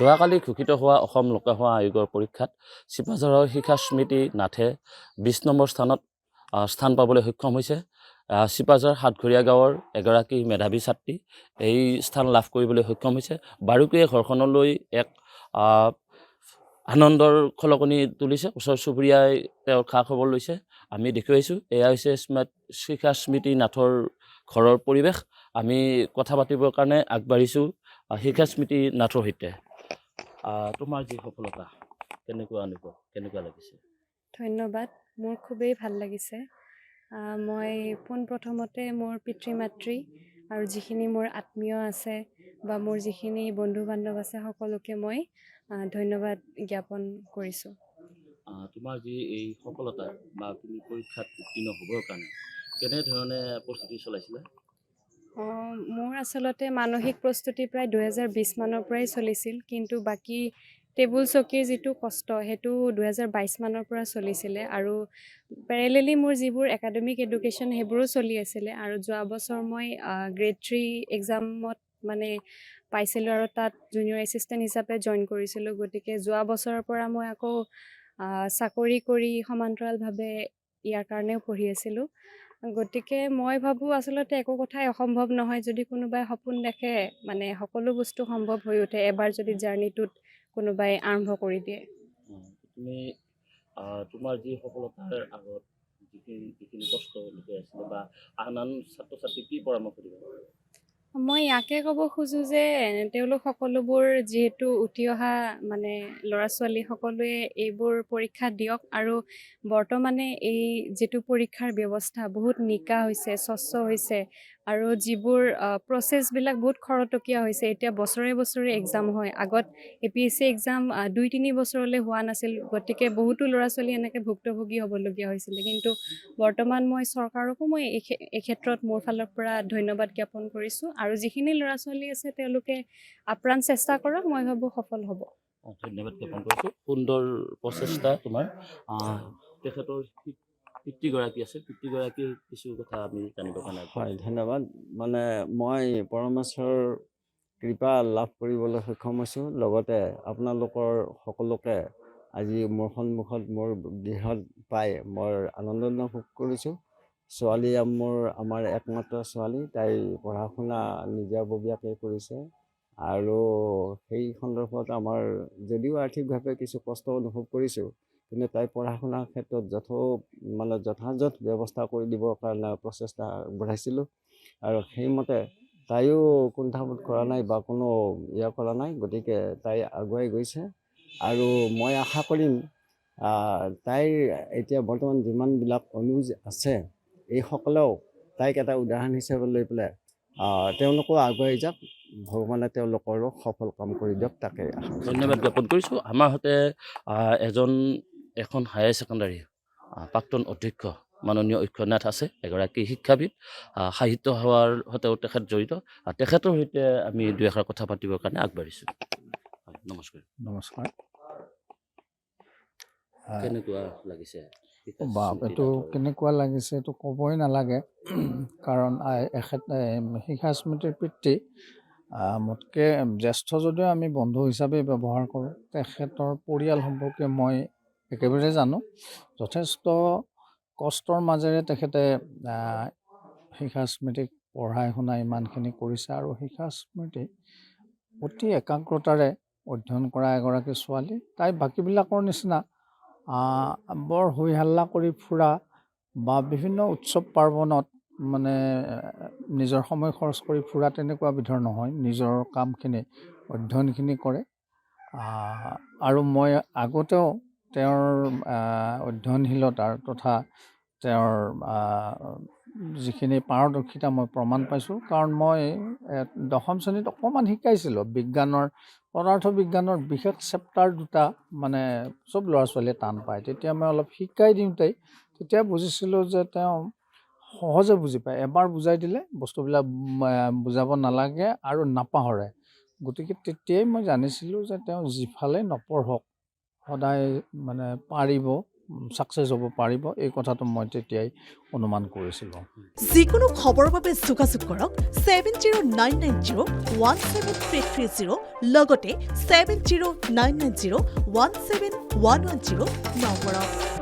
যোৱাকালি ঘোষিত হোৱা অসম লোকসেৱা আয়োগৰ পৰীক্ষাত চিপাঝাৰৰ শিখা স্মৃতি নাথে ২০ নম্বৰ স্থানত স্থান পাবলৈ সক্ষম হৈছে। চিপাঝাৰ সাতঘৰীয়া গাঁৱৰ এগৰাকী মেধাৱী ছাত্ৰী এই স্থান লাভ কৰিবলৈ সক্ষম হৈছে। বাৰুকৈয়ে ঘৰখনলৈ এক আনন্দৰ খলকনি তুলিছে। ওচৰ চুবুৰীয়াই তেওঁৰ খা খবৰ লৈছে। আমি দেখি আহিছোঁ এয়া হৈছে শিখা স্মৃতি নাথৰ ঘৰৰ পৰিৱেশ। আমি কথা পাতিবৰ কাৰণে আগবাঢ়িছোঁ শিখা স্মৃতি নাথৰ সৈতে। তোমাৰ যি সফলতা কেনেকুৱা লাগিছে? ধন্যবাদ, মোৰ খুবেই ভাল লাগিছে। মই পোনপ্ৰথমতে মোৰ পিতৃ মাতৃ আৰু যিখিনি মোৰ আত্মীয় আছে বা মোৰ যিখিনি বন্ধু বান্ধৱ আছে সকলোকে মই ধন্যবাদ জ্ঞাপন কৰিছোঁ। তোমাৰ যি এই সফলতা বা তুমি পৰীক্ষাত উত্তীৰ্ণ হ'বৰ কাৰণে কেনেধৰণে প্ৰস্তুতি চলাইছিলা? মোৰ আচলতে মানসিক প্ৰস্তুতি প্ৰায় 2020 মানৰ পৰাই চলিছিল, কিন্তু বাকী টেবুল চকীৰ যিটো কষ্ট সেইটো 2022 মানৰ পৰা চলিছিলে আৰু পেৰেলেলি মোৰ যিবোৰ একাডেমিক এডুকেশ্যন সেইবোৰো চলি আছিলে। আৰু যোৱা বছৰ মই গ্ৰেড 3 এক্সামত মানে পাইছিলোঁ আৰু তাত জুনিয়ৰ এছিষ্টেণ্ট হিচাপে জইন কৰিছিলোঁ। গতিকে যোৱা বছৰৰ পৰা মই আকৌ চাকৰি কৰি সমান্তৰালভাৱে ইয়াৰ কাৰণেও পঢ়ি আছিলোঁ। গতিকে মই ভাবোঁ আচলতে একো কথাই অসম্ভৱ নহয়। যদি কোনোবাই সপোন দেখে মানে সকলো বস্তু সম্ভৱ হৈ উঠে এবাৰ যদি জাৰ্ণিটোত কোনোবাই আৰম্ভ কৰি দিয়ে। তুমি তোমাৰ যি সফলতাৰ আগত যিখিনি কষ্ট লুকাই আছিলে বা আন ছাত্ৰ ছাত্ৰীক কি পৰামৰ্শ দিবা? মই ইয়াকে ক'ব খোজোঁ যে তেওঁলোক সকলোবোৰ যিহেতু উঠি অহা মানে ল'ৰা ছোৱালী সকলোৱে এইবোৰ পৰীক্ষা দিয়ক আৰু বৰ্তমানে এই যিটো পৰীক্ষাৰ ব্যৱস্থা বহুত নিকা হৈছে, স্বচ্ছ হৈছে আৰু যিবোৰ প্ৰচেছবিলাক বহুত খৰতকীয়া হৈছে। এতিয়া বছৰে বছৰে এক্সাম হয়। আগত APSC এক্সাম 2-3 বছৰলৈ হোৱা নাছিল। গতিকে বহুতো ল'ৰা ছোৱালী এনেকৈ ভুক্তভোগী হ'বলগীয়া হৈছিলে। কিন্তু বৰ্তমান মই চৰকাৰকো মই এই ক্ষেত্ৰত মোৰ ফালৰ পৰা ধন্যবাদ জ্ঞাপন কৰিছোঁ। আৰু যিখিনি ল'ৰা ছোৱালী আছে তেওঁলোকে আপ্ৰাণ চেষ্টা কৰক, মই ভাবোঁ সফল হ'ব। ধন্যবাদ জ্ঞাপন কৰিছোঁ। সুন্দৰ প্ৰচেষ্টা তোমাৰ। তেখেতৰ পিতৃগৰাকী আছে, পিতৃগৰাকীৰ কিছু কথা আমি জানিব কাৰণে। হয়, ধন্যবাদ। মানে মই পৰমেশ্বৰৰ কৃপা লাভ কৰিবলৈ সক্ষম হৈছোঁ। লগতে আপোনালোকৰ সকলোকে আজি মোৰ সন্মুখত মোৰ গৃহত পাই মই আনন্দ ভোগ কৰিছোঁ। ছোৱালী আমাৰ একমাত্ৰ ছোৱালী, তাই পঢ়া শুনা নিজাববীয়াকৈ কৰিছে আৰু সেই সন্দৰ্ভত আমাৰ যদিও আৰ্থিকভাৱে কিছু কষ্ট অনুভৱ কৰিছোঁ, কিন্তু তাই পঢ়া শুনাৰ ক্ষেত্ৰত যথাযথ ব্যৱস্থা কৰি দিবৰ কাৰণে প্ৰচেষ্টা আগবঢ়াইছিলোঁ আৰু সেইমতে তাইও কুণ্ঠাবোধ কৰা নাই বা কোনো কৰা নাই। গতিকে তাই আগুৱাই গৈছে আৰু মই আশা কৰিম তাইৰ এতিয়া বৰ্তমান যিমানবিলাক অনুজ আছে এইসকলেও তাইক এটা উদাহৰণ হিচাপে লৈ পেলাই তেওঁলোকো আগুৱাই যাওক। ভগৱানে তেওঁলোকৰো সফল কাম কৰি দিয়ক, তাকে ধন্যবাদ জ্ঞাপন কৰিছোঁ। আমাৰ সৈতে এখন হায়াৰ ছেকেণ্ডাৰী প্ৰাক্তন অধ্যক্ষ মাননীয় অক্ষয়নাথ আছে, এগৰাকী শিক্ষাবিদ, সাহিত্য সেৱাৰ সৈতেও তেখেত জড়িত। তেখেতৰ সৈতে আমি দুই এষাৰ কথা পাতিবৰ কাৰণে আগবাঢ়িছোঁ। নমস্কাৰ। নমস্কাৰ। কেনেকুৱা লাগিছে? এইটো কেনেকুৱা লাগিছে এইটো ক'বই নালাগে, কাৰণ শিখা স্মৃতিৰ পিতৃ মোতকৈ জ্যেষ্ঠ যদিও আমি বন্ধু হিচাপে ব্যৱহাৰ কৰোঁ। তেখেতৰ পৰিয়াল সম্পৰ্কে মই একেবাৰে জানো। যথেষ্ট কষ্টৰ মাজেৰে তেখেতে শিখা স্মৃতিক পঢ়াই শুনাই ইমানখিনি কৰিছে আৰু শিখা স্মৃতি অতি একাগ্ৰতাৰে অধ্যয়ন কৰা এগৰাকী ছোৱালী। তাই বাকীবিলাকৰ নিচিনা বৰ হৈ হাল্লা কৰি ফুৰা বা বিভিন্ন উৎসৱ পাৰ্বণত মানে নিজৰ সময় খৰচ কৰি ফুৰা তেনেকুৱা বিধৰ নহয়। নিজৰ কামখিনি অধ্যয়নখিনি কৰে আৰু মই আগতেও তেওঁৰ অধ্যয়নশীলতাৰ তথা তেওঁৰ যিখিনি পাৰদৰ্শিতা মই প্ৰমাণ পাইছোঁ। কাৰণ মই 10ম শ্ৰেণীত অকণমান শিকাইছিলোঁ পদাৰ্থ বিজ্ঞানৰ বিশেষ চেপ্টাৰ দুটা মানে চব ল'ৰা ছোৱালীয়ে টান পায়। তেতিয়া মই অলপ শিকাই দিওঁতেই তেতিয়া বুজিছিলোঁ যে তেওঁ সহজে বুজি পায়। এবাৰ বুজাই দিলে বস্তুবিলাক বুজাব নালাগে আৰু নাপাহৰে। গতিকে তেতিয়াই মই জানিছিলোঁ যে তেওঁ যিফালে নপঢ়ক সদায় মানে পাৰিব ছাকচেছ হ'ব পাৰিব এই কথাটো মই তেতিয়াই অনুমান কৰিছিলোঁ। যিকোনো খবৰৰ বাবে যোগাযোগ কৰক 7099017330 লগতে 7099017110 নম্বৰত।